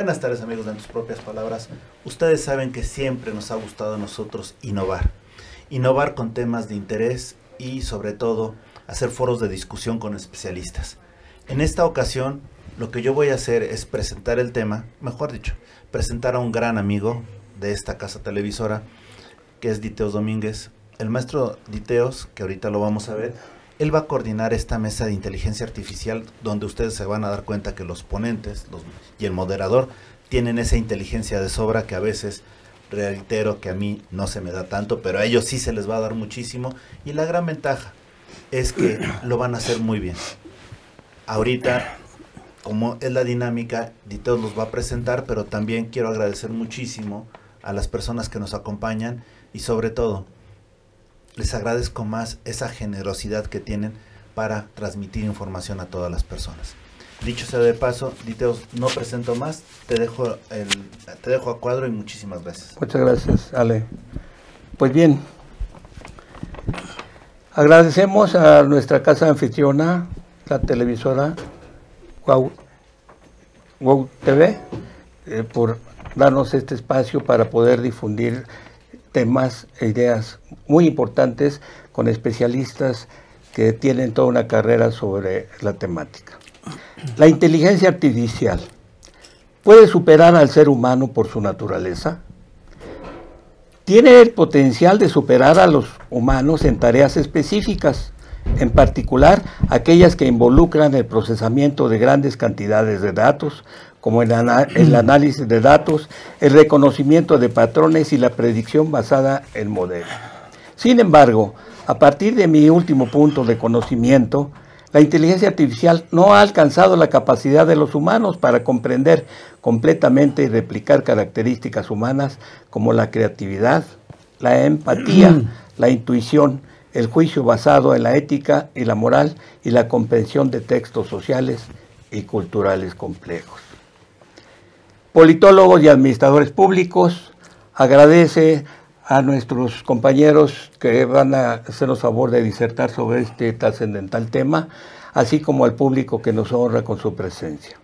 Buenas tardes, amigos de En Tus Propias Palabras. Ustedes saben que siempre nos ha gustado a nosotros innovar. Innovar con temas de interés y, sobre todo, hacer foros de discusión con especialistas. En esta ocasión, lo que yo voy a hacer es presentar el tema, mejor dicho, presentar a un gran amigo de esta casa televisora, que es Diteos Domínguez. El maestro Diteos, que ahorita lo vamos a ver, él va a coordinar esta mesa de inteligencia artificial donde ustedes se van a dar cuenta que los ponentes y el moderador tienen esa inteligencia de sobra que a veces, reitero que a mí no se me da tanto, pero a ellos sí se les va a dar muchísimo, y la gran ventaja es que lo van a hacer muy bien. Ahorita, como es la dinámica, Diteos los va a presentar, pero también quiero agradecer muchísimo a las personas que nos acompañan y sobre todo les agradezco más esa generosidad que tienen para transmitir información a todas las personas. Dicho sea de paso, Diteos, no presento más, te dejo a cuadro y muchísimas gracias. Muchas gracias, Ale. Pues bien, agradecemos a nuestra casa anfitriona, la televisora WOW TV, por darnos este espacio para poder difundir temas e ideas muy importantes con especialistas que tienen toda una carrera sobre la temática. La inteligencia artificial puede superar al ser humano por su naturaleza. Tiene el potencial de superar a los humanos en tareas específicas, en particular aquellas que involucran el procesamiento de grandes cantidades de datos, como el análisis de datos, el reconocimiento de patrones y la predicción basada en modelos. Sin embargo, a partir de mi último punto de conocimiento, la inteligencia artificial no ha alcanzado la capacidad de los humanos para comprender completamente y replicar características humanas como la creatividad, la empatía, la intuición, el juicio basado en la ética y la moral y la comprensión de textos sociales y culturales complejos. Politólogos y administradores públicos, agradece a nuestros compañeros que van a hacernos favor de disertar sobre este trascendental tema, así como al público que nos honra con su presencia.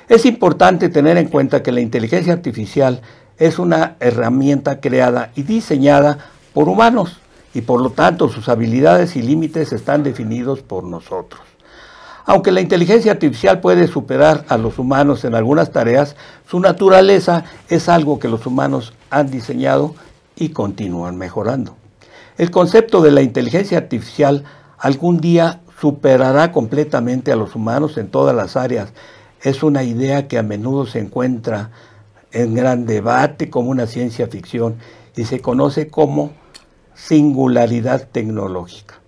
Es importante tener en cuenta que la inteligencia artificial es una herramienta creada y diseñada por humanos, y por lo tanto sus habilidades y límites están definidos por nosotros. Aunque la inteligencia artificial puede superar a los humanos en algunas tareas, su naturaleza es algo que los humanos han diseñado y continúan mejorando. El concepto de la inteligencia artificial algún día superará completamente a los humanos en todas las áreas. Es una idea que a menudo se encuentra en gran debate como una ciencia ficción y se conoce como singularidad tecnológica.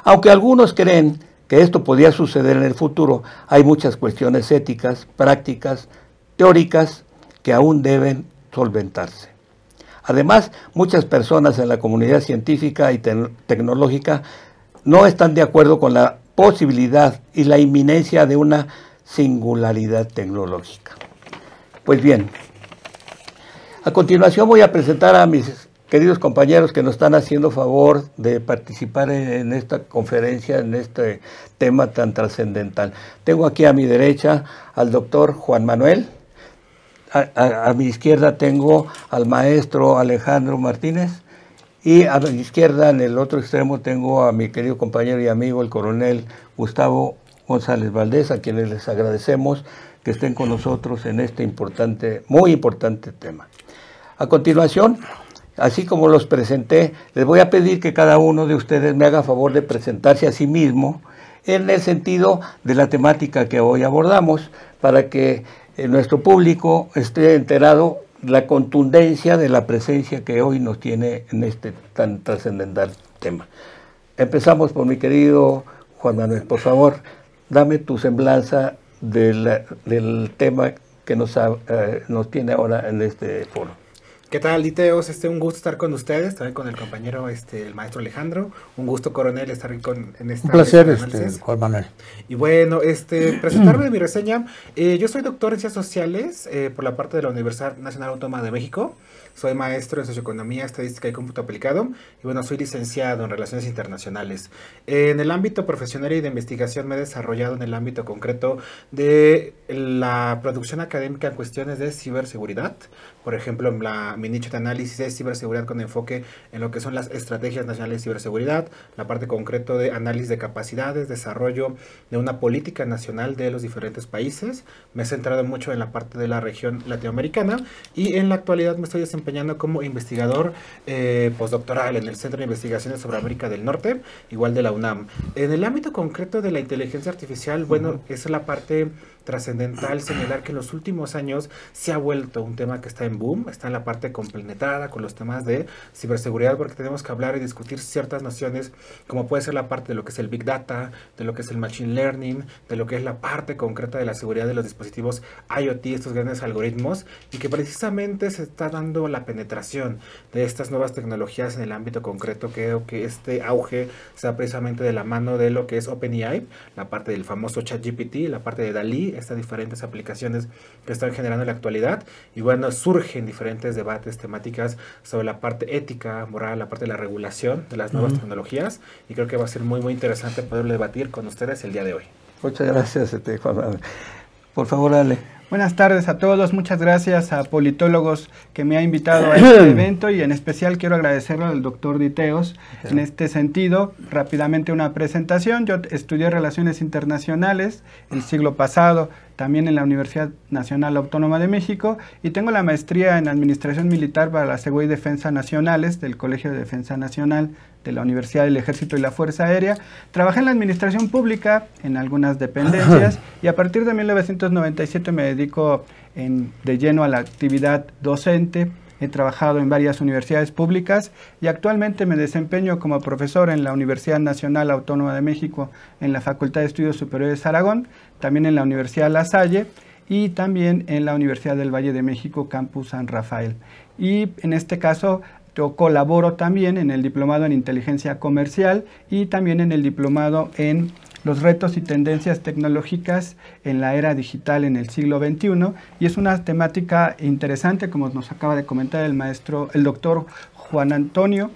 Aunque algunos creen que esto podría suceder en el futuro, hay muchas cuestiones éticas, prácticas, teóricas que aún deben solventarse. Además, muchas personas en la comunidad científica y tecnológica no están de acuerdo con la posibilidad y la inminencia de una singularidad tecnológica. Pues bien, a continuación voy a presentar a mis queridos compañeros que nos están haciendo favor de participar en esta conferencia, en este tema tan trascendental. Tengo aquí a mi derecha al doctor Juan Manuel, a mi izquierda tengo al maestro Alejandro Martínez, y a mi izquierda, en el otro extremo, tengo a mi querido compañero y amigo, el coronel Gustavo González Valdés, a quienes les agradecemos que estén con nosotros en este muy importante tema. A continuación, así como los presenté, les voy a pedir que cada uno de ustedes me haga favor de presentarse a sí mismo en el sentido de la temática que hoy abordamos, para que nuestro público esté enterado de la contundencia de la presencia que hoy nos tiene en este tan trascendental tema. Empezamos por mi querido Juan Manuel. Por favor, dame tu semblanza del tema que nos tiene ahora en este foro. ¿Qué tal, Diteos? Un gusto estar con ustedes, también con el compañero, el maestro Alejandro. Un gusto, coronel, estar en esta... Un placer, Juan Manuel. Y bueno, presentarme de mi reseña. Yo soy doctor en Ciencias Sociales por la parte de la Universidad Nacional Autónoma de México. Soy maestro en Socioeconomía, Estadística y Cómputo Aplicado. Y bueno, soy licenciado en Relaciones Internacionales. En el ámbito profesional y de investigación me he desarrollado en el ámbito concreto de la producción académica en cuestiones de ciberseguridad. Por ejemplo, mi nicho de análisis es ciberseguridad con enfoque en lo que son las estrategias nacionales de ciberseguridad, la parte concreto de análisis de capacidades, desarrollo de una política nacional de los diferentes países. Me he centrado mucho en la parte de la región latinoamericana y en la actualidad me estoy desempeñando como investigador postdoctoral en el Centro de Investigaciones sobre América del Norte, igual de la UNAM. En el ámbito concreto de la inteligencia artificial, bueno, esa es la parte trascendental, señalar que en los últimos años se ha vuelto un tema que está en boom, está en la parte compenetrada con los temas de ciberseguridad, porque tenemos que hablar y discutir ciertas nociones, como puede ser la parte de lo que es el Big Data, de lo que es el Machine Learning, de lo que es la parte concreta de la seguridad de los dispositivos IoT, estos grandes algoritmos, y que precisamente se está dando la penetración de estas nuevas tecnologías en el ámbito concreto. Creo que este auge se da precisamente de la mano de lo que es OpenAI, la parte del famoso ChatGPT, la parte de DALL-E, estas diferentes aplicaciones que están generando en la actualidad. Y bueno, surgen diferentes debates, temáticas sobre la parte ética, moral, la parte de la regulación de las nuevas tecnologías, y creo que va a ser muy muy interesante poderlo debatir con ustedes el día de hoy. Muchas gracias, Juan. Por favor, Ale. Buenas tardes a todos, muchas gracias a Politólogos que me ha invitado a este evento, y en especial quiero agradecerle al doctor Diteos. En este sentido, rápidamente una presentación. Yo estudié Relaciones Internacionales el siglo pasado, también en la Universidad Nacional Autónoma de México, y tengo la maestría en Administración Militar para la Seguridad y Defensa Nacionales del Colegio de Defensa Nacional de la Universidad del Ejército y la Fuerza Aérea. Trabajé en la administración pública en algunas dependencias y a partir de 1997 me dedico de lleno a la actividad docente. He trabajado en varias universidades públicas y actualmente me desempeño como profesor en la Universidad Nacional Autónoma de México, en la Facultad de Estudios Superiores Aragón, también en la Universidad La Salle y también en la Universidad del Valle de México, Campus San Rafael. Y en este caso yo colaboro también en el diplomado en inteligencia comercial y también en el diplomado en los retos y tendencias tecnológicas en la era digital en el siglo XXI, y es una temática interesante, como nos acaba de comentar el doctor Juan Antonio,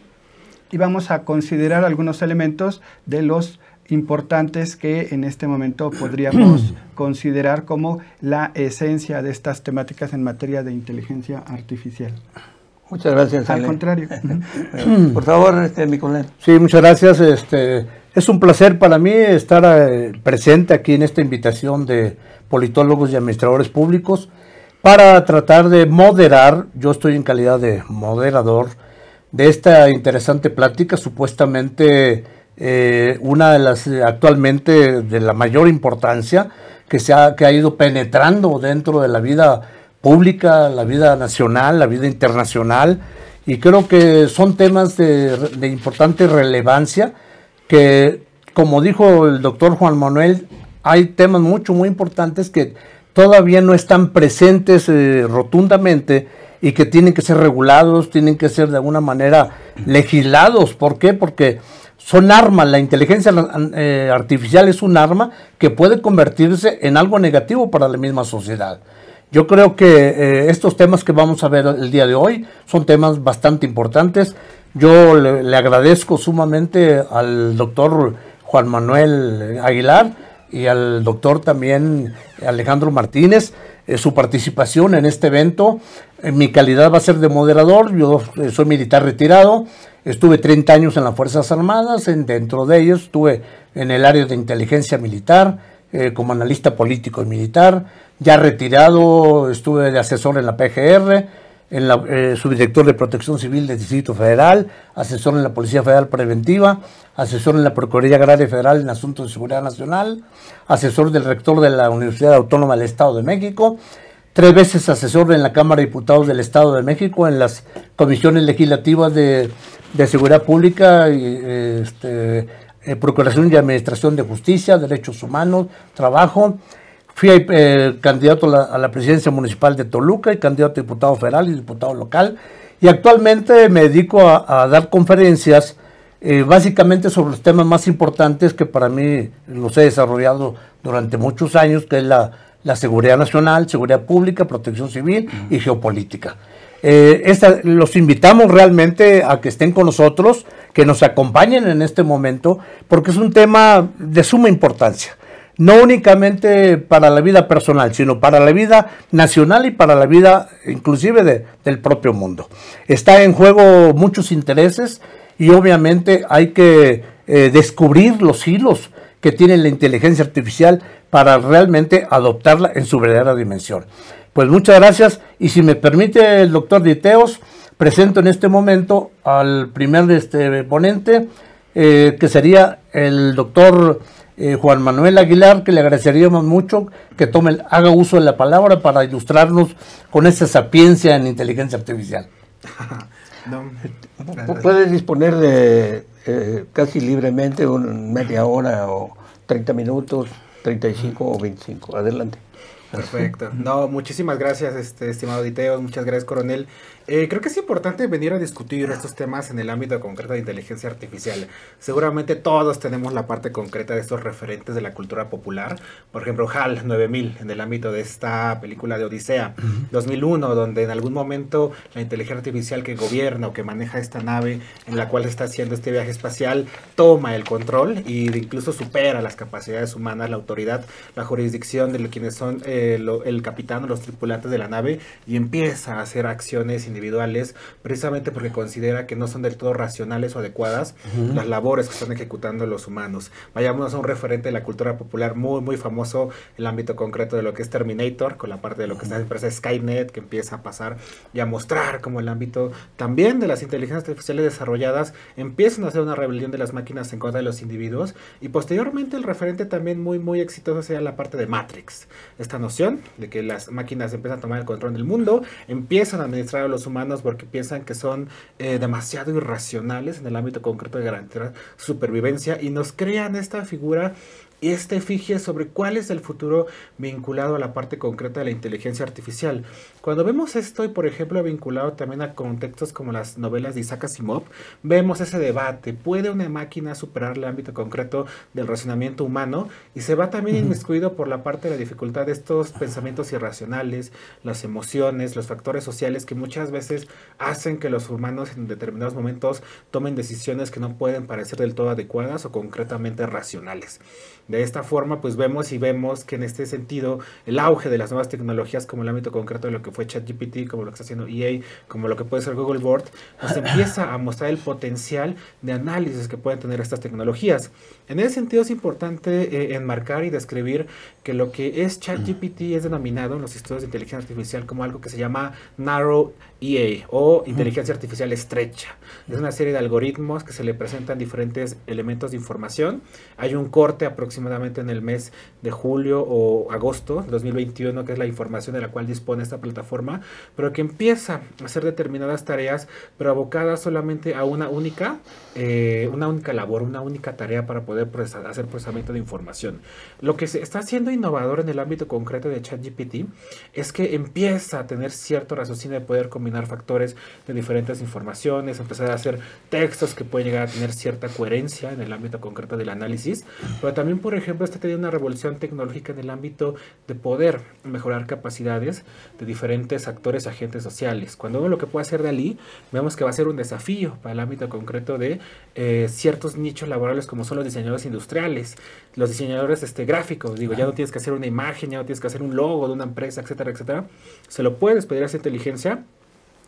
y vamos a considerar algunos elementos de los importantes que en este momento podríamos considerar como la esencia de estas temáticas en materia de inteligencia artificial. Muchas gracias, Ale. Al contrario. Por favor, mi colega. Sí, muchas gracias. Es un placer para mí estar presente aquí en esta invitación de politólogos y administradores públicos para tratar de moderar, yo estoy en calidad de moderador de esta interesante plática, supuestamente una de las actualmente de la mayor importancia que ha ido penetrando dentro de la vida pública, la vida nacional, la vida internacional, y creo que son temas de importante relevancia que, como dijo el doctor Juan Manuel, hay temas muy importantes que todavía no están presentes rotundamente y que tienen que ser regulados, tienen que ser de alguna manera legislados. ¿Por qué? Porque son armas, la inteligencia artificial es un arma que puede convertirse en algo negativo para la misma sociedad. Yo creo que estos temas que vamos a ver el día de hoy son temas bastante importantes. Yo le agradezco sumamente al doctor Juan Manuel Aguilar y al doctor también Alejandro Martínez su participación en este evento. Mi calidad va a ser de moderador. Yo soy militar retirado, estuve 30 años en las Fuerzas Armadas, dentro de ellos estuve en el área de inteligencia militar, como analista político y militar. Ya retirado, estuve de asesor en la PGR, subdirector de Protección Civil del Distrito Federal, asesor en la Policía Federal Preventiva, asesor en la Procuraduría Agraria Federal en Asuntos de Seguridad Nacional, asesor del rector de la Universidad Autónoma del Estado de México, 3 veces asesor en la Cámara de Diputados del Estado de México, en las comisiones legislativas de Seguridad Pública, Procuración y Administración de Justicia, Derechos Humanos, Trabajo. Fui candidato a la presidencia municipal de Toluca y candidato a diputado federal y diputado local. y actualmente me dedico a dar conferencias básicamente sobre los temas más importantes que para mí los he desarrollado durante muchos años, que es la seguridad nacional, seguridad pública, protección civil y geopolítica. Los invitamos realmente a que estén con nosotros, que nos acompañen en este momento, porque es un tema de suma importancia, no únicamente para la vida personal, sino para la vida nacional y para la vida inclusive del propio mundo. Está en juego muchos intereses y obviamente hay que descubrir los hilos que tiene la inteligencia artificial para realmente adoptarla en su verdadera dimensión. Pues muchas gracias, y si me permite el doctor Diteos, presento en este momento al primer ponente, que sería el doctor Juan Manuel Aguilar, que le agradeceríamos mucho que haga uso de la palabra para ilustrarnos con esa sapiencia en inteligencia artificial. Puedes disponer de casi libremente media hora o 30 minutos, 35 o 25. Adelante. Perfecto. No, muchísimas gracias, estimado Diteos, muchas gracias, coronel. Creo que es importante venir a discutir estos temas en el ámbito concreto de inteligencia artificial. Seguramente todos tenemos la parte concreta de estos referentes de la cultura popular. Por ejemplo, HAL 9000, en el ámbito de esta película de Odisea. 2001, donde en algún momento la inteligencia artificial que gobierna o que maneja esta nave en la cual se está haciendo este viaje espacial toma el control y incluso supera las capacidades humanas, la autoridad, la jurisdicción de quienes son el capitán o los tripulantes de la nave, y empieza a hacer acciones individuales precisamente porque considera que no son del todo racionales o adecuadas las labores que están ejecutando los humanos. Vayamos a un referente de la cultura popular muy muy famoso, el ámbito concreto de lo que es Terminator, con la parte de lo que está en la empresa Skynet, que empieza a pasar y a mostrar como el ámbito también de las inteligencias artificiales desarrolladas empiezan a hacer una rebelión de las máquinas en contra de los individuos, y posteriormente el referente también muy muy exitoso sería la parte de Matrix, esta noción de que las máquinas empiezan a tomar el control del mundo, empiezan a administrar a los humanos porque piensan que son demasiado irracionales en el ámbito concreto de garantizar supervivencia, y nos crean esta figura y esta efigie sobre cuál es el futuro vinculado a la parte concreta de la inteligencia artificial. Cuando vemos esto, y por ejemplo vinculado también a contextos como las novelas de Isaac Asimov, vemos ese debate: ¿puede una máquina superar el ámbito concreto del razonamiento humano? Y se va también inmiscuido por la parte de la dificultad de estos pensamientos irracionales, las emociones, los factores sociales que muchas veces hacen que los humanos en determinados momentos tomen decisiones que no pueden parecer del todo adecuadas o concretamente racionales. De esta forma, pues vemos que en este sentido el auge de las nuevas tecnologías, como el ámbito concreto de lo que fue ChatGPT, como lo que está haciendo EA, como lo que puede ser Google Board, pues empieza a mostrar el potencial de análisis que pueden tener estas tecnologías. En ese sentido es importante enmarcar y describir que lo que es ChatGPT es denominado en los estudios de inteligencia artificial como algo que se llama Narrow EA o inteligencia artificial estrecha. Es una serie de algoritmos que se le presentan diferentes elementos de información. Hay un corte aproximadamente en el mes de julio o agosto de 2021, que es la información de la cual dispone esta plataforma, pero que empieza a hacer determinadas tareas, pero abocadas solamente a una única labor, una única tarea para poder hacer procesamiento de información. Lo que se está haciendo innovador en el ámbito concreto de ChatGPT es que empieza a tener cierto raciocinio de poder combinar factores de diferentes informaciones, empezar a hacer textos que pueden llegar a tener cierta coherencia en el ámbito concreto del análisis, pero también, por ejemplo, está teniendo una revolución tecnológica en el ámbito de poder mejorar capacidades de diferentes actores, agentes sociales. Cuando vemos lo que puede hacer Dalí, vemos que va a ser un desafío para el ámbito concreto de ciertos nichos laborales como son los diseñadores industriales, los diseñadores gráficos. Digo, ya no tienes que hacer una imagen, ya no tienes que hacer un logo de una empresa, etcétera, etcétera. Se lo puedes pedir a esa inteligencia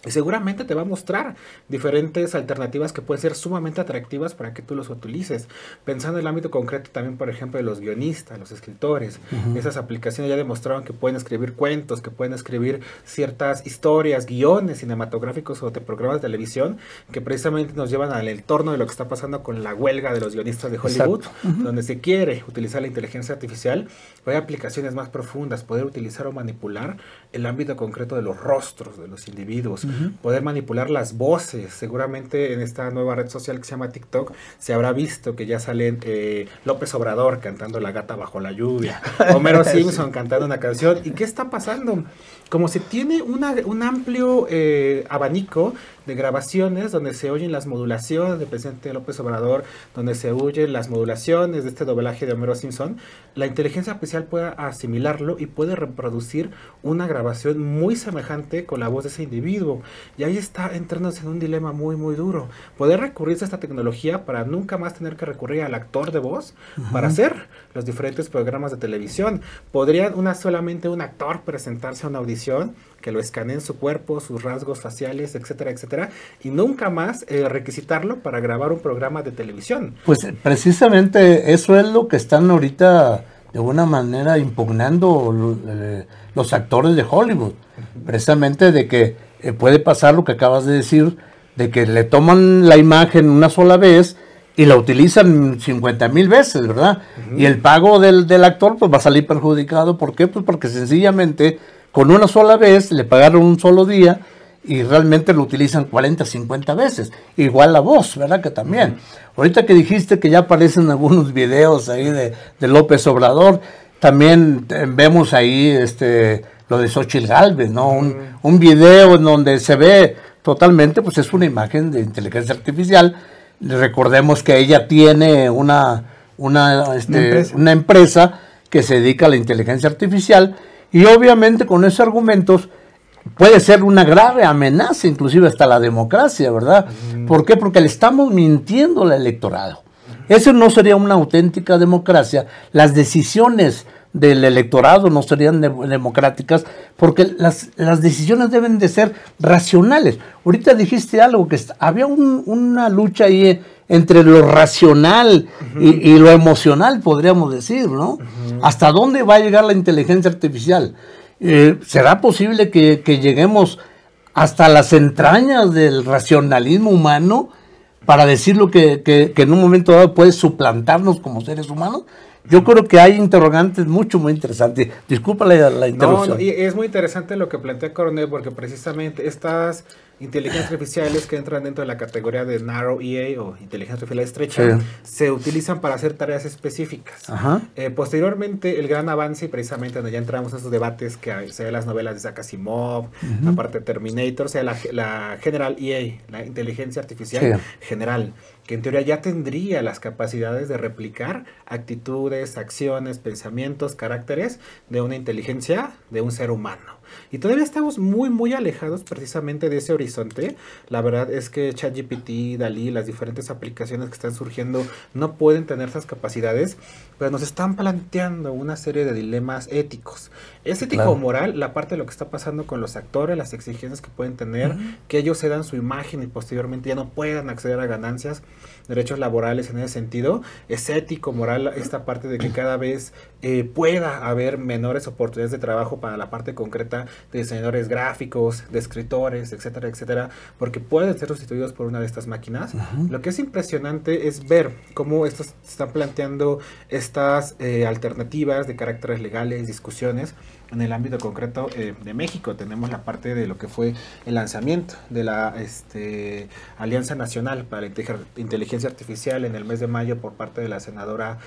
y seguramente te va a mostrar diferentes alternativas que pueden ser sumamente atractivas para que tú los utilices. Pensando en el ámbito concreto también, por ejemplo, de los guionistas, los escritores. Esas aplicaciones ya demostraron que pueden escribir cuentos, que pueden escribir ciertas historias, guiones cinematográficos o de programas de televisión que precisamente nos llevan al entorno de lo que está pasando con la huelga de los guionistas de Hollywood, donde se quiere utilizar la inteligencia artificial. Hay aplicaciones más profundas, poder utilizar o manipular el ámbito concreto de los rostros de los individuos, poder manipular las voces. Seguramente en esta nueva red social que se llama TikTok se habrá visto que ya salen López Obrador cantando La gata bajo la lluvia, Homero Simpson cantando una canción. ¿Y qué está pasando? Como se tiene un amplio abanico de grabaciones donde se oyen las modulaciones del presidente López Obrador, donde se oyen las modulaciones de este doblaje de Homero Simpson, la inteligencia artificial puede asimilarlo y puede reproducir una grabación muy semejante con la voz de ese individuo. Y ahí está entrándose en un dilema muy muy duro. Poder recurrirse a esta tecnología para nunca más tener que recurrir al actor de voz para hacer los diferentes programas de televisión. ¿Podría solamente un actor presentarse a una audición, que lo escaneen su cuerpo, sus rasgos faciales, etcétera, etcétera, y nunca más requisitarlo para grabar un programa de televisión? Pues precisamente eso es lo que están ahorita de alguna manera impugnando los actores de Hollywood, precisamente de que puede pasar lo que acabas de decir, de que le toman la imagen una sola vez y la utilizan 50,000 veces, ¿verdad? Y el pago del actor pues va a salir perjudicado. ¿Por qué? Pues porque sencillamente con una sola vez le pagaron un solo día y realmente lo utilizan 40, 50 veces. Igual la voz, ¿verdad? Que también. Ahorita que dijiste que ya aparecen algunos videos ahí de López Obrador, también vemos ahí lo de Xóchitl Gálvez, ¿no? Un video en donde se ve totalmente, pues es una imagen de inteligencia artificial. Recordemos que ella tiene una empresa que se dedica a la inteligencia artificial y obviamente con esos argumentos puede ser una grave amenaza inclusive hasta la democracia, ¿verdad? ¿Por qué? Porque le estamos mintiendo al electorado. Eso no sería una auténtica democracia. Las decisiones del electorado no serían democráticas porque las decisiones deben de ser racionales. Ahorita dijiste algo, que había una lucha ahí entre lo racional y lo emocional, podríamos decir, ¿no? ¿Hasta dónde va a llegar la inteligencia artificial? ¿Será posible que lleguemos hasta las entrañas del racionalismo humano para decir lo que en un momento dado puede suplantarnos como seres humanos? Yo creo que hay interrogantes muy interesantes. Disculpa la interrupción. No, y es muy interesante lo que plantea Coronel, porque precisamente estas inteligencias artificiales que entran dentro de la categoría de Narrow EA o inteligencia artificial estrecha, se utilizan para hacer tareas específicas. Posteriormente, el gran avance, y precisamente donde ya entramos en esos debates que se ve las novelas de Isaac Asimov, la parte de Terminator, o sea, la General EA, la inteligencia artificial general, que en teoría ya tendría las capacidades de replicar actitudes, acciones, pensamientos, caracteres de una inteligencia de un ser humano. Y todavía estamos muy alejados precisamente de ese horizonte. La verdad es que ChatGPT, DALL-E, las diferentes aplicaciones que están surgiendo no pueden tener esas capacidades, pero nos están planteando una serie de dilemas éticos. Es ético o moral la parte de lo que está pasando con los actores, las exigencias que pueden tener, que ellos se dan su imagen y posteriormente ya no puedan acceder a ganancias, derechos laborales en ese sentido. Es ético, moral esta parte de que cada vez pueda haber menores oportunidades de trabajo para la parte concreta de diseñadores gráficos, de escritores, etcétera, etcétera, porque pueden ser sustituidos por una de estas máquinas. Lo que es impresionante es ver cómo estos se están planteando estas alternativas de caracteres legales, discusiones. En el ámbito concreto de México tenemos la parte de lo que fue el lanzamiento de la Alianza Nacional para la Inteligencia Artificial en el mes de mayo por parte de la senadora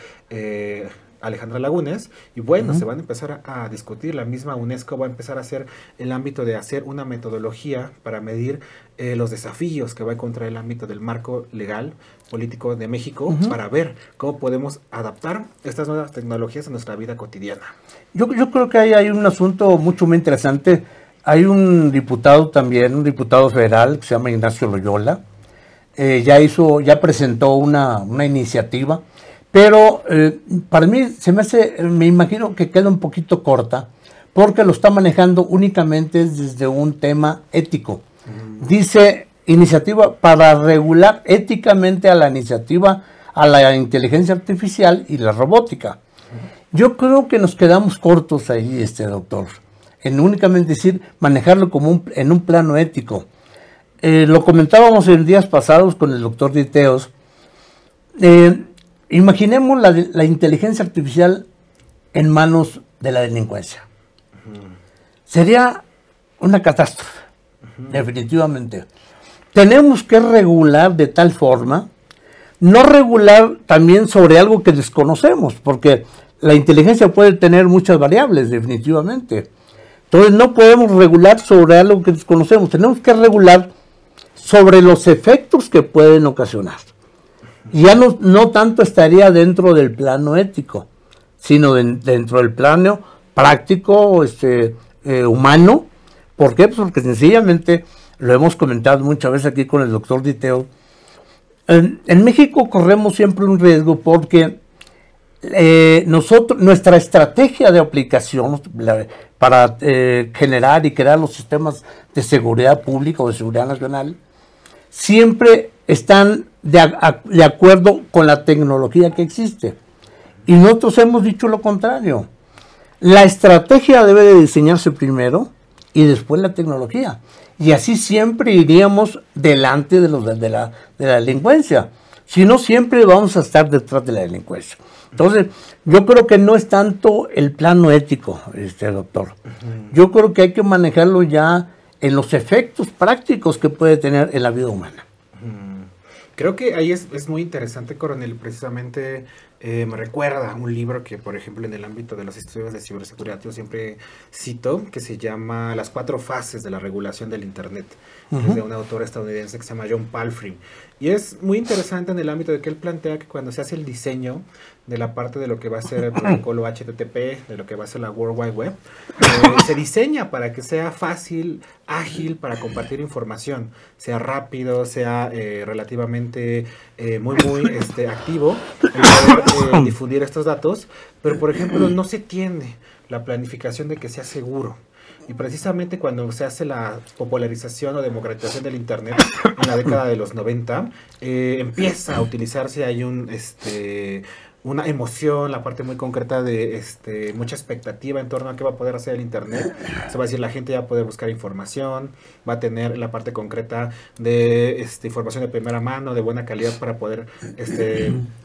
Alejandra Lagunes, y bueno, se van a empezar a discutir. La misma UNESCO va a empezar a hacer el ámbito de hacer una metodología para medir los desafíos que va a encontrar el ámbito del marco legal político de México, para ver cómo podemos adaptar estas nuevas tecnologías a nuestra vida cotidiana. Yo creo que ahí hay un asunto mucho muy interesante. Hay un diputado también, un diputado federal que se llama Ignacio Loyola, ya presentó una iniciativa, pero para mí me imagino que queda un poquito corta, porque lo está manejando únicamente desde un tema ético. Dice iniciativa para regular éticamente a la inteligencia artificial y la robótica. Yo creo que nos quedamos cortos ahí, doctor, en únicamente decir manejarlo como en un plano ético. Lo comentábamos en días pasados con el doctor Diteos. Imaginemos la inteligencia artificial en manos de la delincuencia. Sería una catástrofe, definitivamente. Tenemos que regular de tal forma, no regular también sobre algo que desconocemos, porque la inteligencia puede tener muchas variables, definitivamente. Entonces no podemos regular sobre algo que desconocemos, tenemos que regular sobre los efectos que pueden ocasionar. Ya no tanto estaría dentro del plano ético, sino dentro del plano práctico, humano. ¿Por qué? Pues porque sencillamente, lo hemos comentado muchas veces aquí con el doctor Diteo, en México corremos siempre un riesgo porque nuestra estrategia de aplicación para generar y crear los sistemas de seguridad pública o de seguridad nacional siempre están de acuerdo con la tecnología que existe. Y nosotros hemos dicho lo contrario. La estrategia debe de diseñarse primero y después la tecnología. Y así siempre iríamos delante de la delincuencia. Si no, siempre vamos a estar detrás de la delincuencia. Entonces, yo creo que no es tanto el plano ético, doctor. Yo creo que hay que manejarlo ya en los efectos prácticos que puede tener en la vida humana. Creo que ahí es muy interesante, coronel, precisamente me recuerda un libro que, por ejemplo, en el ámbito de los estudios de ciberseguridad yo siempre cito, que se llama Las 4 fases de la regulación del Internet. Es de un autor estadounidense que se llama John Palfrey. Y es muy interesante en el ámbito de que él plantea que cuando se hace el diseño de la parte de lo que va a ser el protocolo HTTP, de lo que va a ser la World Wide Web, se diseña para que sea fácil, ágil para compartir información, sea rápido, sea relativamente muy activo en poder difundir estos datos, pero por ejemplo no se tiene la planificación de que sea seguro. Y precisamente cuando se hace la popularización o democratización del Internet en la década de los 90, empieza a utilizarse, hay una emoción, la parte muy concreta de mucha expectativa en torno a qué va a poder hacer el Internet. Se va a decir, la gente ya va a poder buscar información, va a tener la parte concreta de información de primera mano, de buena calidad para poder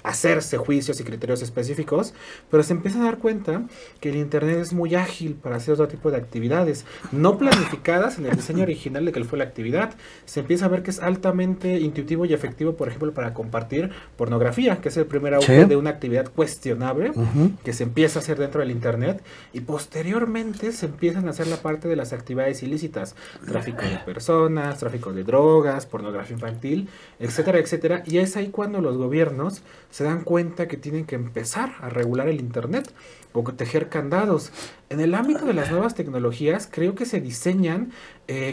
hacerse juicios y criterios específicos, pero se empieza a dar cuenta que el Internet es muy ágil para hacer otro tipo de actividades, no planificadas en el diseño original de que fue la actividad. Se empieza a ver que es altamente intuitivo y efectivo, por ejemplo, para compartir pornografía, que es el primer auge de una actividad cuestionable que se empieza a hacer dentro del Internet, y posteriormente se empiezan a hacer la parte de las actividades ilícitas, tráfico de personas, tráfico de drogas, pornografía infantil, etcétera, etcétera. Y es ahí cuando los gobiernos se dan cuenta que tienen que empezar a regular el Internet o tejer candados. En el ámbito de las nuevas tecnologías, creo que se diseñan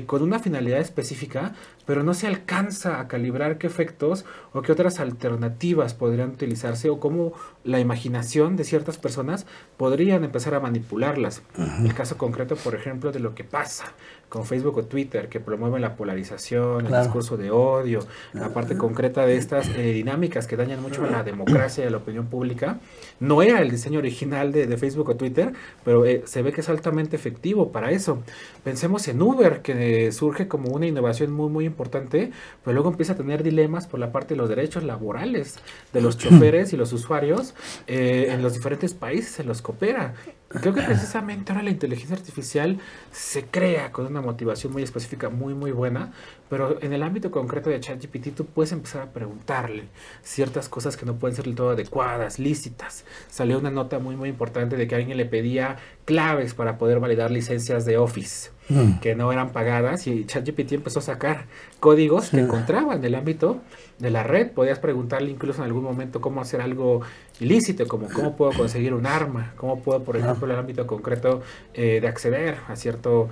con una finalidad específica, pero no se alcanza a calibrar qué efectos o qué otras alternativas podrían utilizarse, o cómo la imaginación de ciertas personas podrían empezar a manipularlas. El caso concreto, por ejemplo, de lo que pasa con Facebook o Twitter, que promueven la polarización, el discurso de odio, la parte concreta de estas dinámicas que dañan mucho a la democracia y a la opinión pública. No era el diseño original de Facebook o Twitter, pero se ve que es altamente efectivo para eso. Pensemos en Uber, que surge como una innovación muy, muy importante, pero luego empieza a tener dilemas por la parte de los derechos laborales de los choferes y los usuarios en los diferentes países en los que opera. Creo que precisamente ahora la inteligencia artificial se crea con una motivación muy específica, muy, muy buena, pero en el ámbito concreto de ChatGPT tú puedes empezar a preguntarle ciertas cosas que no pueden ser del todo adecuadas, lícitas. Salió una nota muy, muy importante de que alguien le pedía claves para poder validar licencias de Office que no eran pagadas, y ChatGPT empezó a sacar códigos que encontraba en el ámbito de la red. Podías preguntarle incluso en algún momento cómo hacer algo ilícito, como cómo puedo conseguir un arma, cómo puedo, por ejemplo, en el ámbito concreto de acceder a cierto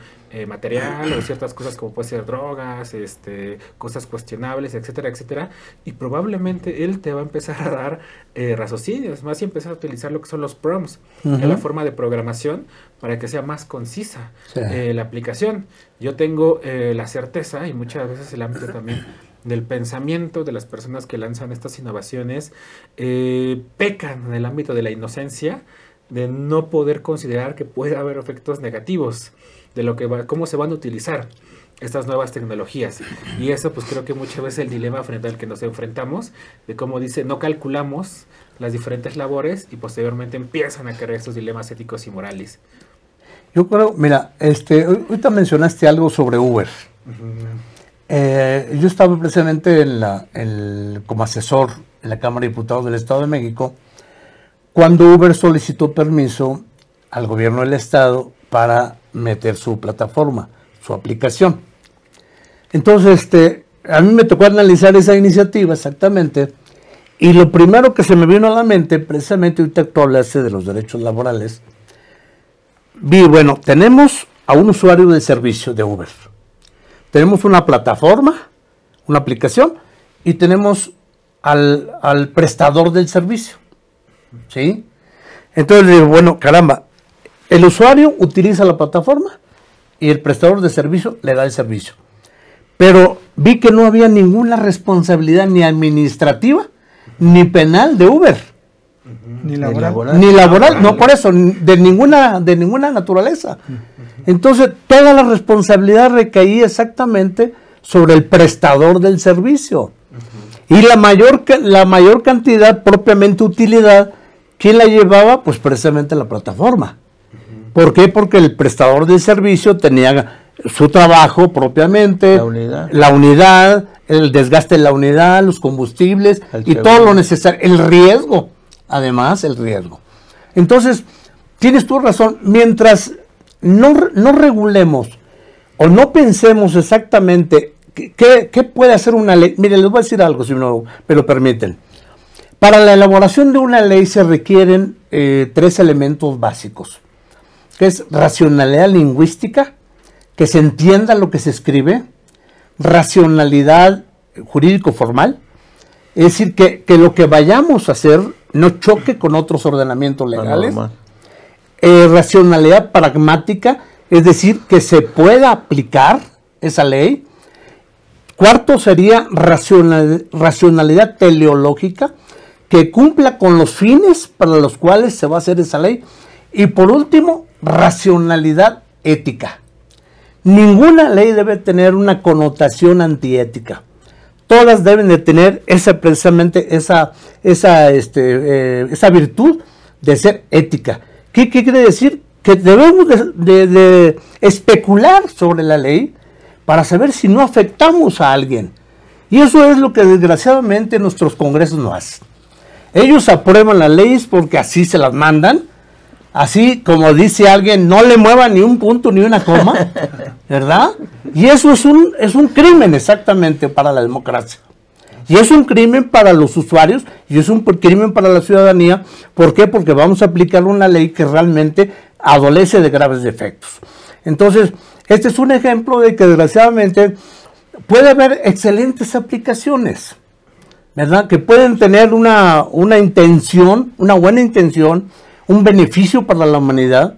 material o ciertas cosas como puede ser drogas, cosas cuestionables, etcétera, etcétera. Y probablemente él te va a empezar a dar raciocinios, más y empezar a utilizar lo que son los prompts, que es la forma de programación para que sea más concisa la aplicación. Yo tengo la certeza, y muchas veces el ámbito también del pensamiento de las personas que lanzan estas innovaciones pecan en el ámbito de la inocencia, de no poder considerar que puede haber efectos negativos de lo que cómo se van a utilizar estas nuevas tecnologías. Y eso, pues creo que muchas veces el dilema frente al que nos enfrentamos, de cómo dice, no calculamos las diferentes labores y posteriormente empiezan a crear estos dilemas éticos y morales. Yo creo, mira, ahorita mencionaste algo sobre Uber. Yo estaba precisamente como asesor en la Cámara de Diputados del Estado de México cuando Uber solicitó permiso al gobierno del Estado para meter su plataforma, su aplicación. Entonces, a mí me tocó analizar esa iniciativa exactamente, y lo primero que se me vino a la mente, precisamente ahorita tú hablaste de los derechos laborales, vi, bueno, tenemos a un usuario del servicio de Uber, tenemos una plataforma, una aplicación, y tenemos al prestador del servicio, ¿sí? Entonces digo, bueno, caramba, el usuario utiliza la plataforma y el prestador de servicio le da el servicio. Pero vi que no había ninguna responsabilidad ni administrativa ni penal de Uber. Ni laboral. Ni laboral, no por eso, de ninguna naturaleza. Entonces, toda la responsabilidad recaía exactamente sobre el prestador del servicio. Y la mayor cantidad, propiamente utilidad, ¿quién la llevaba? Pues precisamente la plataforma. ¿Por qué? Porque el prestador del servicio tenía su trabajo propiamente, la unidad, el desgaste de la unidad, los combustibles y todo lo necesario, el riesgo, además el riesgo. Entonces, tienes tu razón, mientras no regulemos o no pensemos exactamente qué puede hacer una ley. Mire, les voy a decir algo, si me lo permiten. Para la elaboración de una ley se requieren 3 elementos básicos, que es racionalidad lingüística, que se entienda lo que se escribe, racionalidad jurídico-formal, es decir, que lo que vayamos a hacer no choque con otros ordenamientos legales, racionalidad pragmática, es decir, que se pueda aplicar esa ley. Cuarto sería racionalidad teleológica, que cumpla con los fines para los cuales se va a hacer esa ley. Y por último, racionalidad ética. Ninguna ley debe tener una connotación antiética. Todas deben de tener precisamente esa virtud de ser ética. ¿Qué quiere decir? Que debemos de especular sobre la ley para saber si no afectamos a alguien. Y eso es lo que desgraciadamente nuestros congresos no hacen. Ellos aprueban las leyes porque así se las mandan. Así como dice alguien, no le muevan ni un punto ni una coma, ¿verdad? Y eso es un crimen exactamente para la democracia. Y es un crimen para los usuarios y es un crimen para la ciudadanía. ¿Por qué? Porque vamos a aplicar una ley que realmente adolece de graves defectos. Entonces, este es un ejemplo de que desgraciadamente puede haber excelentes aplicaciones, ¿verdad? Que pueden tener una intención, una buena intención, un beneficio para la humanidad,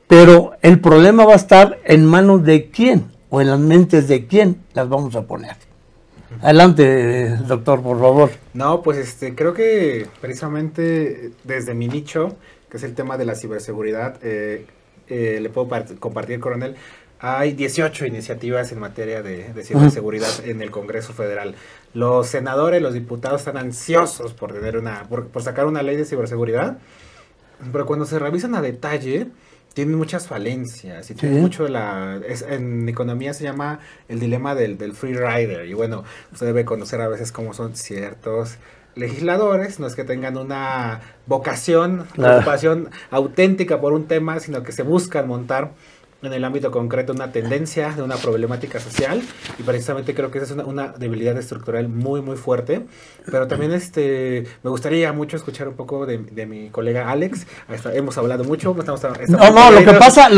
pero el problema va a estar en manos de quién o en las mentes de quién las vamos a poner. Adelante, doctor, por favor. No, pues creo que precisamente desde mi nicho, que es el tema de la ciberseguridad, le puedo compartir, coronel. Hay 18 iniciativas en materia de ciberseguridad en el Congreso Federal. Los senadores, los diputados están ansiosos por tener por sacar una ley de ciberseguridad, pero cuando se revisan a detalle, tienen muchas falencias y tienen mucho en economía se llama el dilema del free rider. Y bueno, usted debe conocer a veces cómo son ciertos legisladores, no es que tengan una vocación, preocupación auténtica por un tema, sino que se buscan montar en el ámbito concreto una tendencia de una problemática social, y precisamente creo que esa es una debilidad estructural muy muy fuerte. Pero también me gustaría mucho escuchar un poco de mi colega Alex. Hemos hablado mucho. Lo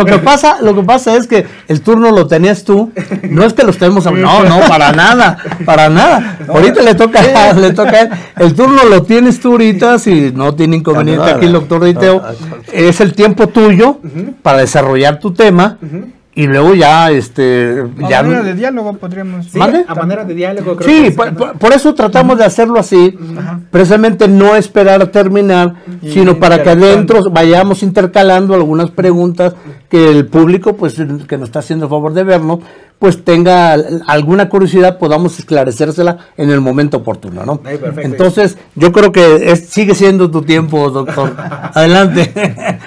que pasa es que el turno lo tenías tú. No es que lo estemos hablando. No, para nada. Ahorita le toca a él. El turno lo tienes tú ahorita, si no tiene inconveniente aquí el doctor Diteo. Es el tiempo tuyo para desarrollar tu tema. Y luego ya, a manera de diálogo podríamos... Sí, a manera de diálogo. Creo sí, por eso tratamos de hacerlo así, precisamente no esperar a terminar, sino para que adentro vayamos intercalando algunas preguntas que el público, pues, que nos está haciendo el favor de vernos, pues tenga alguna curiosidad, podamos esclarecérsela en el momento oportuno, ¿no? Entonces, yo creo que sigue siendo tu tiempo, doctor. Adelante.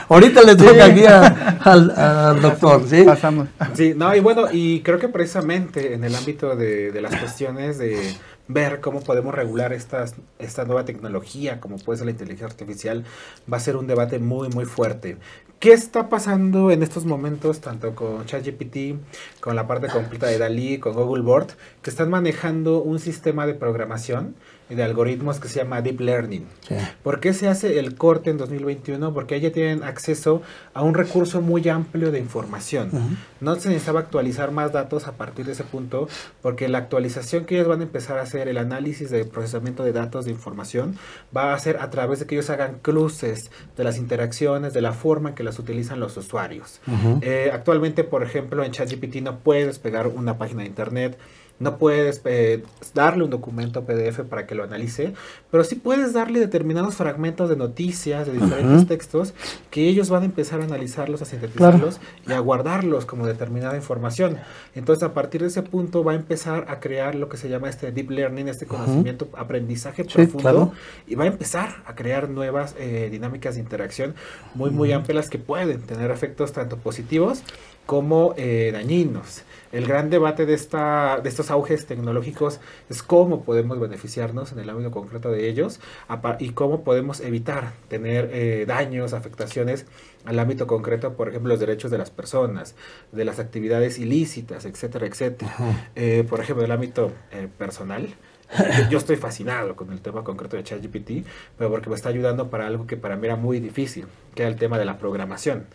Ahorita le toca aquí al doctor, ¿sí? Pasamos. Sí, no, y bueno, y creo que precisamente en el ámbito de las cuestiones de ver cómo podemos regular esta nueva tecnología, como puede ser la inteligencia artificial, va a ser un debate muy, muy fuerte. ¿Qué está pasando en estos momentos, tanto con ChatGPT, con la parte con completa de DALL-E con Google Board, que están manejando un sistema de programación y de algoritmos que se llama Deep Learning. Sí. ¿Por qué se hace el corte en 2021? Porque ya tienen acceso a un recurso muy amplio de información. No se necesitaba actualizar más datos a partir de ese punto, porque la actualización que ellos van a empezar a hacer, el análisis de procesamiento de datos de información, va a ser a través de que ellos hagan cruces de las interacciones, de la forma en que las utilizan los usuarios. Actualmente, por ejemplo, en ChatGPT no puedes pegar una página de internet, no puedes darle un documento PDF para que lo analice, pero sí puedes darle determinados fragmentos de noticias, de diferentes textos, que ellos van a empezar a analizarlos, a sintetizarlos y a guardarlos como determinada información. Entonces, a partir de ese punto va a empezar a crear lo que se llama este Deep Learning, este conocimiento, aprendizaje profundo, y va a empezar a crear nuevas dinámicas de interacción muy amplias que pueden tener efectos tanto positivos como dañinos. El gran debate de estos auges tecnológicos es cómo podemos beneficiarnos en el ámbito concreto de ellos y cómo podemos evitar tener daños, afectaciones al ámbito concreto, por ejemplo, los derechos de las personas, de las actividades ilícitas, etcétera, etcétera. Por ejemplo, el ámbito personal. Yo estoy fascinado con el tema concreto de ChatGPT, pero porque me está ayudando para algo que para mí era muy difícil, que era el tema de la programación.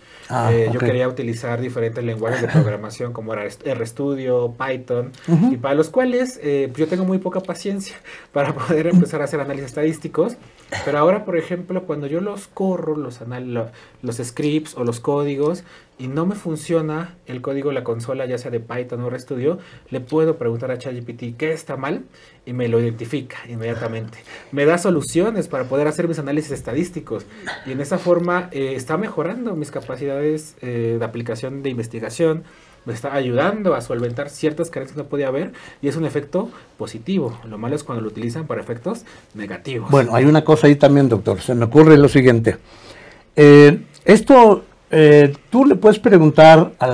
Yo quería utilizar diferentes lenguajes de programación como era RStudio, Python, y para los cuales yo tengo muy poca paciencia para poder empezar a hacer análisis estadísticos. Pero ahora, por ejemplo, cuando yo los corro, los scripts o los códigos, y no me funciona el código de la consola, ya sea de Python o RStudio, le puedo preguntar a ChatGPT qué está mal y me lo identifica inmediatamente. Me da soluciones para poder hacer mis análisis estadísticos, y en esa forma está mejorando mis capacidades de aplicación de investigación, me está ayudando a solventar ciertas carencias que no podía haber, y es un efecto positivo. Lo malo es cuando lo utilizan para efectos negativos. Bueno, hay una cosa ahí también, doctor. Se me ocurre lo siguiente. Tú le puedes preguntar a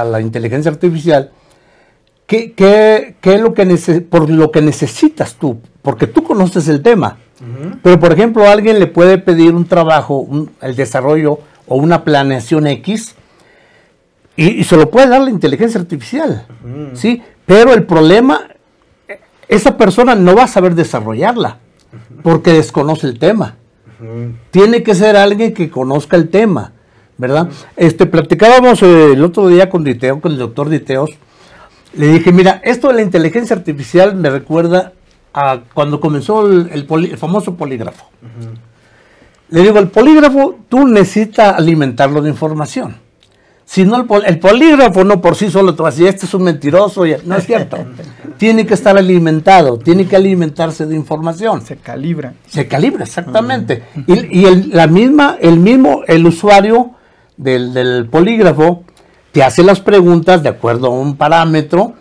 la inteligencia artificial qué es lo que por lo que necesitas tú, porque tú conoces el tema. Pero, por ejemplo, alguien le puede pedir un trabajo, el desarrollo o una planeación X, y se lo puede dar la inteligencia artificial, ¿sí? Pero el problema, esa persona no va a saber desarrollarla, porque desconoce el tema. Tiene que ser alguien que conozca el tema, ¿verdad? Platicábamos el otro día con el doctor Diteos. Le dije, mira, esto de la inteligencia artificial me recuerda a cuando comenzó el famoso polígrafo. Le digo, el polígrafo tú necesitas alimentarlo de información. Si no, el polígrafo no por sí solo te va a decir, este es un mentiroso. No es cierto. Tiene que estar alimentado, tiene que alimentarse de información. Se calibra. Se calibra, exactamente. Y el usuario del polígrafo te hace las preguntas de acuerdo a un parámetro,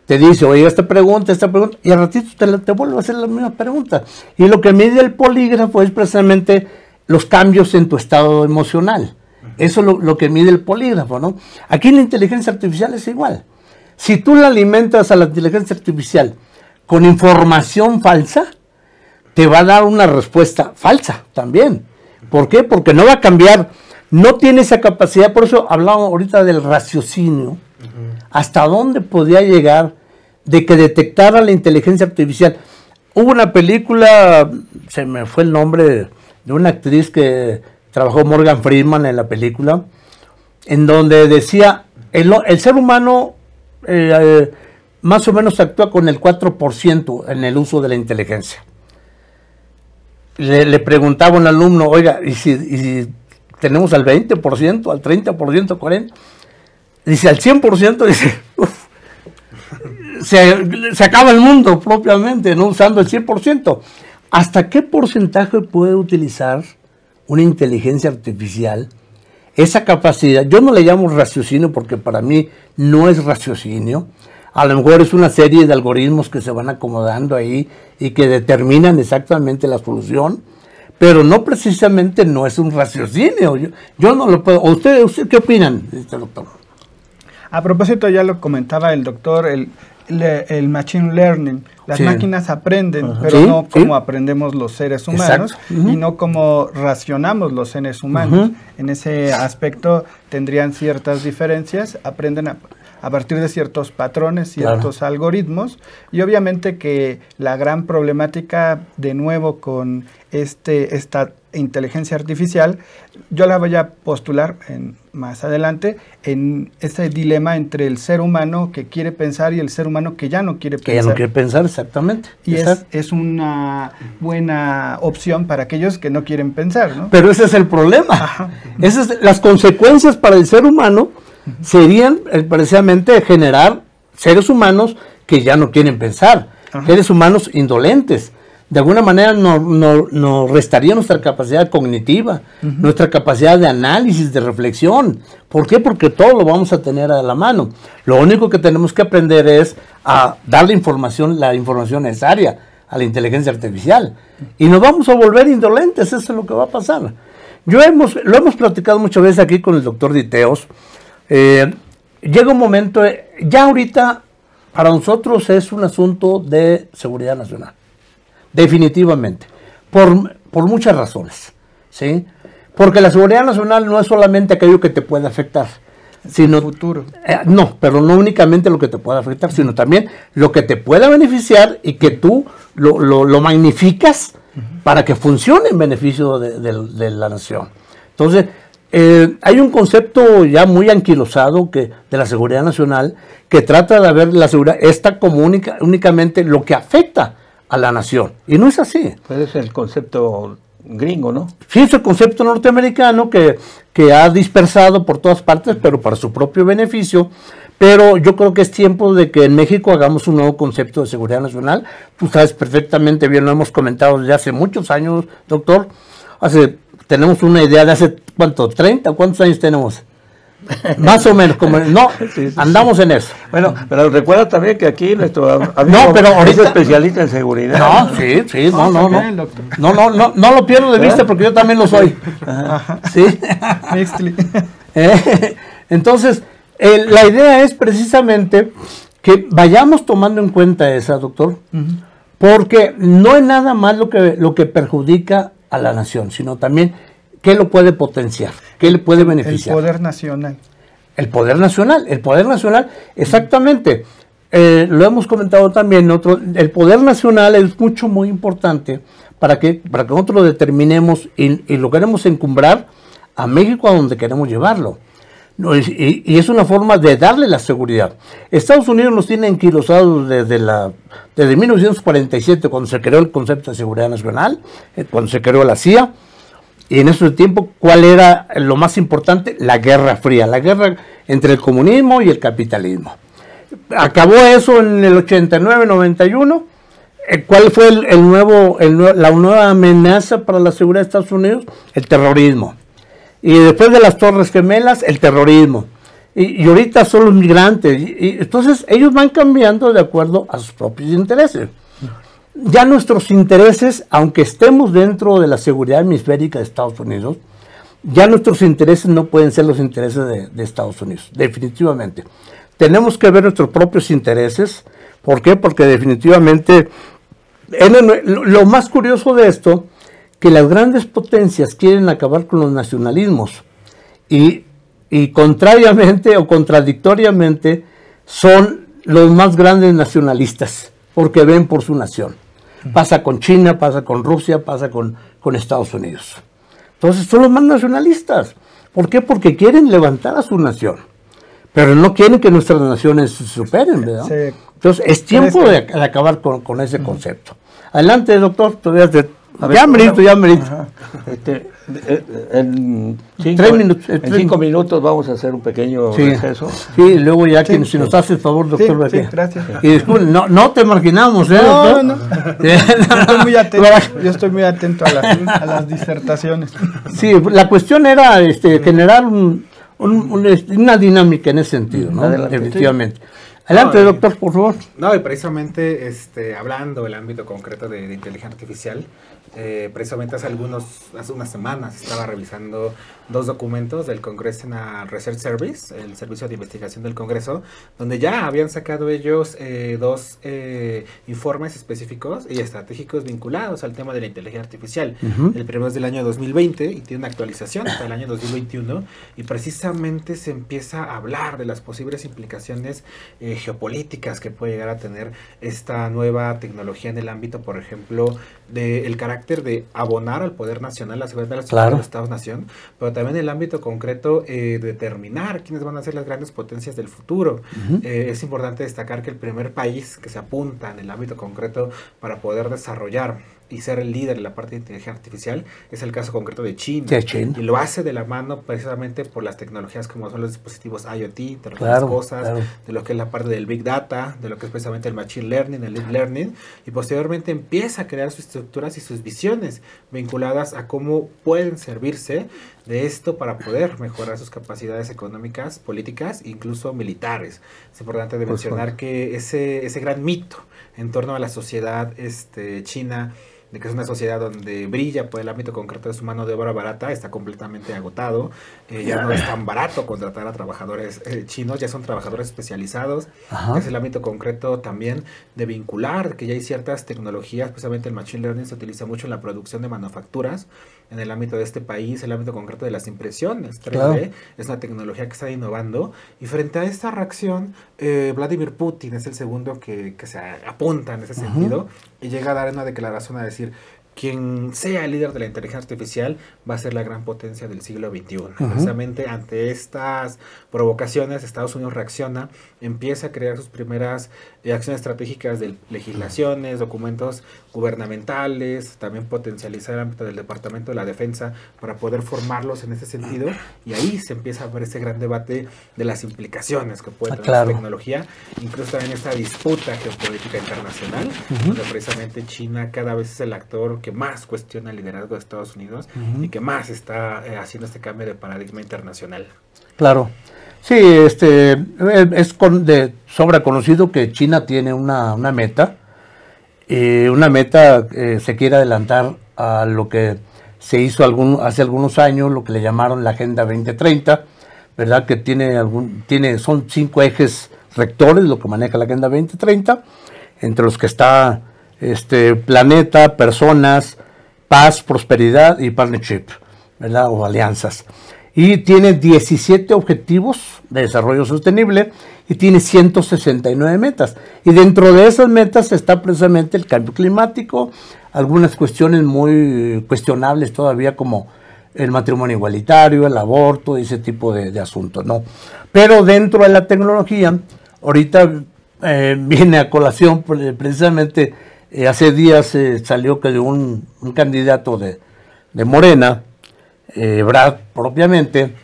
te dice, oye, esta pregunta, y al ratito te vuelve a hacer la misma pregunta. Y lo que mide el polígrafo es precisamente los cambios en tu estado emocional. Eso es lo que mide el polígrafo, ¿no? Aquí en la inteligencia artificial es igual. Si tú la alimentas a la inteligencia artificial con información falsa, te va a dar una respuesta falsa también. ¿Por qué? Porque no va a cambiar, no tiene esa capacidad. Por eso hablamos ahorita del raciocinio. ¿Hasta dónde podía llegar de que detectara la inteligencia artificial? Hubo una película, se me fue el nombre, de una actriz que trabajó Morgan Freeman en la película, en donde decía, el ser humano más o menos actúa con el 4% en el uso de la inteligencia. Le preguntaba a un alumno, oiga, ¿y si tenemos al 20%, al 30%, 40%? Dice, al 100%, dice, se acaba el mundo propiamente, no usando el 100%. ¿Hasta qué porcentaje puede utilizar una inteligencia artificial esa capacidad? Yo no le llamo raciocinio porque para mí no es raciocinio. A lo mejor es una serie de algoritmos que se van acomodando ahí y que determinan exactamente la solución, pero no precisamente no es un raciocinio. Yo no lo puedo. ¿Usted qué opinan, doctor? A propósito, ya lo comentaba el doctor, el machine learning. Las máquinas aprenden, pero no como aprendemos los seres humanos, y no como racionamos los seres humanos. En ese aspecto tendrían ciertas diferencias. Aprenden a partir de ciertos patrones, ciertos algoritmos, y obviamente que la gran problemática de nuevo con esta inteligencia artificial, yo la voy a postular más adelante en ese dilema entre el ser humano que quiere pensar y el ser humano que ya no quiere pensar. Que ya no quiere pensar, exactamente. Y es una buena opción para aquellos que no quieren pensar, ¿no? Pero ese es el problema. Las consecuencias para el ser humano serían precisamente generar seres humanos que ya no quieren pensar, seres humanos indolentes. De alguna manera nos restaría nuestra capacidad cognitiva, nuestra capacidad de análisis, de reflexión. ¿Por qué? Porque todo lo vamos a tener a la mano. Lo único que tenemos que aprender es a dar la información necesaria a la inteligencia artificial. Y nos vamos a volver indolentes, eso es lo que va a pasar. Lo hemos platicado muchas veces aquí con el doctor Diteos. Llega un momento, ya ahorita para nosotros es un asunto de seguridad nacional. Definitivamente, por muchas razones, ¿sí? Porque la seguridad nacional no es solamente aquello que te puede afectar, sino el futuro. No, pero no únicamente lo que te puede afectar, sino también lo que te pueda beneficiar y que tú lo magnificas para que funcione en beneficio de la nación. Entonces, hay un concepto ya muy anquilosado de la seguridad nacional que trata de ver la seguridad como únicamente lo que afecta a la nación. Y no es así. Pues es el concepto gringo, ¿no? Sí, es el concepto norteamericano que ha dispersado por todas partes, pero para su propio beneficio. Pero yo creo que es tiempo de que en México hagamos un nuevo concepto de seguridad nacional. Tú sabes perfectamente bien, lo hemos comentado desde hace muchos años, doctor. Tenemos una idea de hace, ¿cuánto? ¿30? ¿Cuántos años tenemos? Más o menos, andamos en eso. Bueno, pero recuerda también que aquí nuestro amigo es especialista en seguridad. No lo pierdo de vista porque yo también lo soy. Sí. Entonces, la idea es precisamente que vayamos tomando en cuenta esa, doctor, porque no es nada más lo que perjudica a la nación, sino también qué lo puede potenciar, qué le puede beneficiar. El poder nacional. El poder nacional, exactamente. Lo hemos comentado también, el poder nacional es muy importante para que nosotros determinemos y logremos encumbrar a México a donde queremos llevarlo. Y es una forma de darle la seguridad. Estados Unidos nos tiene enquilosados desde 1947, cuando se creó el concepto de seguridad nacional, cuando se creó la CIA. Y en ese tiempo, ¿cuál era lo más importante? La Guerra Fría, la guerra entre el comunismo y el capitalismo. Acabó eso en el 89-91. ¿Cuál fue la nueva amenaza para la seguridad de Estados Unidos? El terrorismo. Y después de las Torres Gemelas, el terrorismo. Y ahorita son los migrantes. Y entonces ellos van cambiando de acuerdo a sus propios intereses. Ya nuestros intereses, aunque estemos dentro de la seguridad hemisférica de Estados Unidos, ya nuestros intereses no pueden ser los intereses de Estados Unidos, definitivamente. Tenemos que ver nuestros propios intereses. ¿Por qué? Porque definitivamente, lo más curioso de esto, que las grandes potencias quieren acabar con los nacionalismos y contrariamente o contradictoriamente son los más grandes nacionalistas, porque ven por su nación. Pasa con China, pasa con Rusia, pasa con Estados Unidos. Entonces son los más nacionalistas. ¿Por qué? Porque quieren levantar a su nación, pero no quieren que nuestras naciones se superen, ¿verdad? Sí. Entonces es tiempo de acabar con ese concepto. Adelante, doctor. Ya merito. En 5 minutos vamos a hacer un pequeño receso. Sí, luego ya si nos hace el favor, doctor. Sí, gracias. Y disculpe, no te marginamos, doctor? No. Estoy muy atento. Yo estoy muy atento a las disertaciones. Sí, la cuestión era generar una dinámica en ese sentido, ¿no? Definitivamente. Adelante, No, doctor, por favor. No, y precisamente hablando del ámbito concreto de inteligencia artificial, precisamente hace unas semanas estaba revisando 2 documentos del Congressional Research Service, el servicio de investigación del Congreso, donde ya habían sacado ellos 2 informes específicos y estratégicos vinculados al tema de la inteligencia artificial. El primero es del año 2020 y tiene una actualización hasta el año 2021, y precisamente se empieza a hablar de las posibles implicaciones geopolíticas que puede llegar a tener esta nueva tecnología en el ámbito, por ejemplo, del carácter de abonar al poder nacional, la seguridad de la sociedad de los Estados-nación, pero también en el ámbito concreto determinar quiénes van a ser las grandes potencias del futuro. Es importante destacar que el primer país que se apunta en el ámbito concreto para poder desarrollar y ser el líder en la parte de inteligencia artificial es el caso concreto de China. Y lo hace de la mano precisamente por las tecnologías como son los dispositivos IoT, de las cosas, de lo que es la parte del Big Data, de lo que es precisamente el Machine Learning, el Deep Learning, y posteriormente empieza a crear sus estructuras y sus visiones vinculadas a cómo pueden servirse de esto para poder mejorar sus capacidades económicas, políticas e incluso militares. Es importante de mencionar que ese gran mito en torno a la sociedad china, de que es una sociedad donde brilla por el ámbito concreto de su mano de obra barata, está completamente agotado. Ya no es tan barato contratar a trabajadores chinos, ya son trabajadores especializados. Es el ámbito concreto también de vincular, que ya hay ciertas tecnologías, precisamente el Machine Learning se utiliza mucho en la producción de manufacturas, en el ámbito de este país, el ámbito concreto de las impresiones 3D, es una tecnología que está innovando, y frente a esta reacción, Vladimir Putin es el segundo que se apunta en ese sentido, y llega a dar una declaración a decir, quien sea el líder de la inteligencia artificial va a ser la gran potencia del siglo XXI. Precisamente ante estas provocaciones, Estados Unidos reacciona, empieza a crear sus primeras acciones estratégicas de legislaciones, documentos gubernamentales, también potencializar el ámbito del Departamento de la Defensa para poder formarlos en ese sentido, y ahí se empieza a ver ese gran debate de las implicaciones que puede tener la tecnología, incluso también esta disputa geopolítica internacional, donde precisamente China cada vez es el actor que más cuestiona el liderazgo de Estados Unidos y que más está haciendo este cambio de paradigma internacional. Claro. Sí, es de sobra conocido que China tiene una meta, se quiere adelantar a lo que se hizo hace algunos años, lo que le llamaron la Agenda 2030, ¿verdad? Que son 5 ejes rectores, lo que maneja la Agenda 2030, entre los que está planeta, personas, paz, prosperidad y partnership, ¿verdad? O alianzas. Y tiene 17 objetivos de desarrollo sostenible y tiene 169 metas. Y dentro de esas metas está precisamente el cambio climático, algunas cuestiones muy cuestionables todavía como el matrimonio igualitario, el aborto, ese tipo de asuntos, ¿no? Pero dentro de la tecnología, ahorita viene a colación precisamente. Hace días salió que un candidato de Morena, Brad propiamente,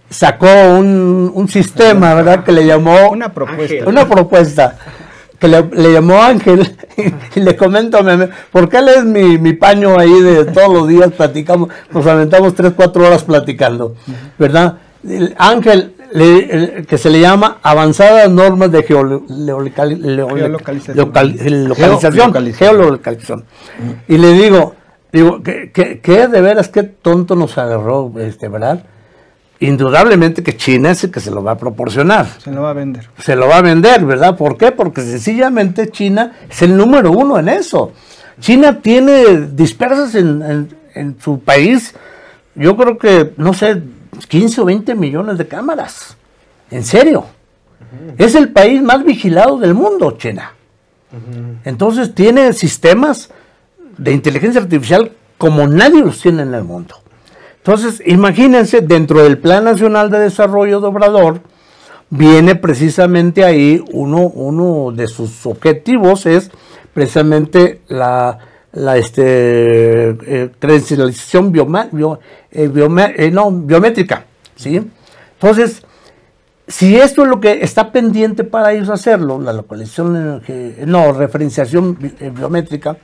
sacó un sistema, ¿verdad? Que le llamó una propuesta que le llamó Ángel, y le comento, porque él es mi paño ahí de todos los días, platicamos, nos aventamos 3-4 horas platicando, ¿verdad? Ángel, que se le llama Avanzadas Normas de Geolocalización. Y le digo, ¿qué de veras, qué tonto nos agarró, ¿verdad? Indudablemente que China es el que se lo va a proporcionar. Se lo va a vender. Se lo va a vender, ¿verdad? ¿Por qué? Porque sencillamente China es el número 1 en eso. China tiene dispersas en su país, yo creo que, no sé, 15 o 20 millones de cámaras. En serio. Es el país más vigilado del mundo, China. Entonces tiene sistemas de inteligencia artificial como nadie los tiene en el mundo. Entonces, imagínense, dentro del Plan Nacional de Desarrollo de Obrador, viene precisamente ahí uno de sus objetivos es precisamente la credencialización biométrica, ¿sí? Entonces, si esto es lo que está pendiente para ellos hacerlo, la referenciación biométrica,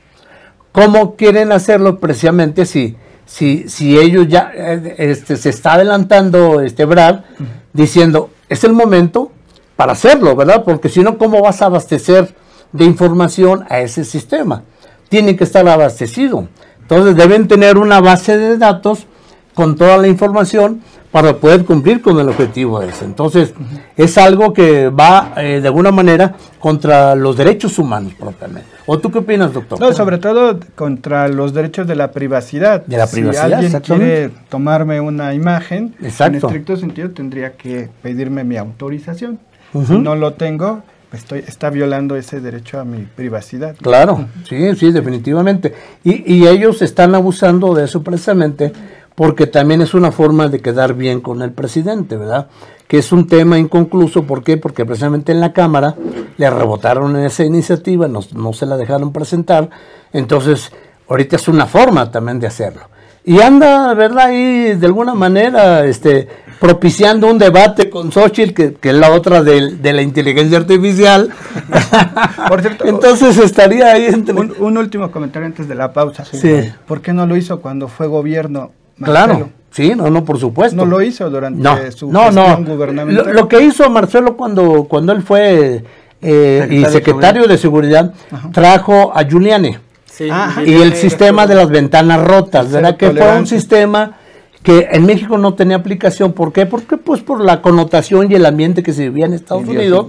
¿cómo quieren hacerlo? Precisamente si ellos ya se está adelantando Brad, diciendo, es el momento para hacerlo, ¿verdad? Porque si no, ¿cómo vas a abastecer de información a ese sistema? Tiene que estar abastecido. Entonces deben tener una base de datos con toda la información para poder cumplir con el objetivo ese. Entonces, es algo que va de alguna manera contra los derechos humanos propiamente. ¿O tú qué opinas, doctor? No, sobre todo contra los derechos de la privacidad. De la privacidad, si alguien exactamente. quiere tomarme una imagen, Exacto. en estricto sentido tendría que pedirme mi autorización. Ujú. Si no lo tengo, está violando ese derecho a mi privacidad. Claro, sí, sí, definitivamente. Y ellos están abusando de eso precisamente porque también es una forma de quedar bien con el presidente, ¿verdad? Que es un tema inconcluso. ¿Por qué? Porque precisamente en la Cámara le rebotaron en esa iniciativa, no se la dejaron presentar. Entonces, ahorita es una forma también de hacerlo. Y anda, ¿verdad? Ahí de alguna manera propiciando un debate con Xochitl, que es la otra de la inteligencia artificial. Por cierto, Entonces estaría ahí entre... un último comentario antes de la pausa. Sí. ¿Por qué no lo hizo cuando fue gobierno? Claro, Marcelo? sí, no, por supuesto. No lo hizo durante su no. gestión gubernamental. Lo que hizo Marcelo cuando él fue secretario de Seguridad, Ajá. trajo a Giuliani. Sí, Ajá. Y el sistema de las ventanas rotas, Cero ¿verdad? Que fue un tolerancia. sistema que en México no tenía aplicación. ¿Por qué? Porque pues por la connotación y el ambiente que se vivía en Estados Unidos,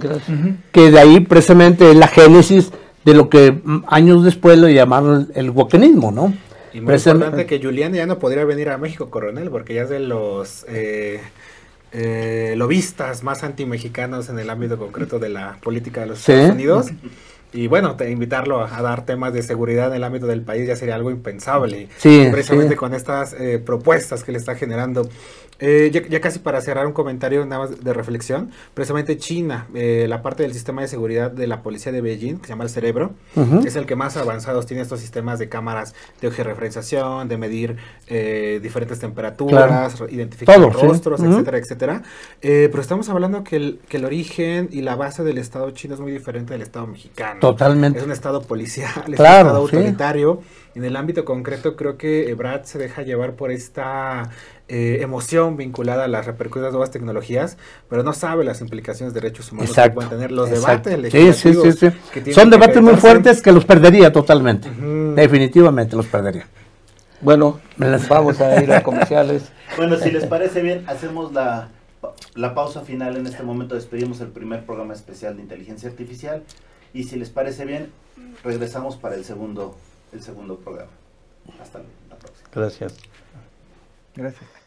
que de ahí precisamente es la génesis de lo que años después lo llamaron el wokenismo, ¿no? Y muy importante que Giuliani ya no podría venir a México, coronel, porque ya es de los lobistas más antimexicanos en el ámbito concreto de la política de los Sí. Estados Unidos. Y bueno, invitarlo a dar temas de seguridad en el ámbito del país ya sería algo impensable. Sí, Precisamente sí. con estas propuestas que le está generando. Ya casi para cerrar un comentario nada más de reflexión, precisamente China, la parte del sistema de seguridad de la policía de Beijing, que se llama el Cerebro, Ujú. es el que más avanzados tiene estos sistemas de cámaras de georreferenciación, de medir diferentes temperaturas, identificar Todo, sí. rostros, Ujú. etcétera, etcétera. Pero estamos hablando que el origen y la base del Estado chino es muy diferente del Estado mexicano. Totalmente. Es un Estado policial, es Claro, un Estado sí. autoritario. En el ámbito concreto creo que Ebrard se deja llevar por esta emoción vinculada a las repercusiones de nuevas tecnologías, pero no sabe las implicaciones de derechos humanos que Exacto. pueden tener los Exacto. debates Sí, legislativos. sí. que tienen Son que debates muy acreditarse. fuertes que los perdería totalmente. Ujú. Definitivamente los perdería. Bueno, vamos a ir a comerciales. Bueno, si les parece bien, hacemos la pausa final. En este momento despedimos el primer programa especial de inteligencia artificial. Y si les parece bien, regresamos para el segundo programa. Hasta la próxima. Gracias. Gracias.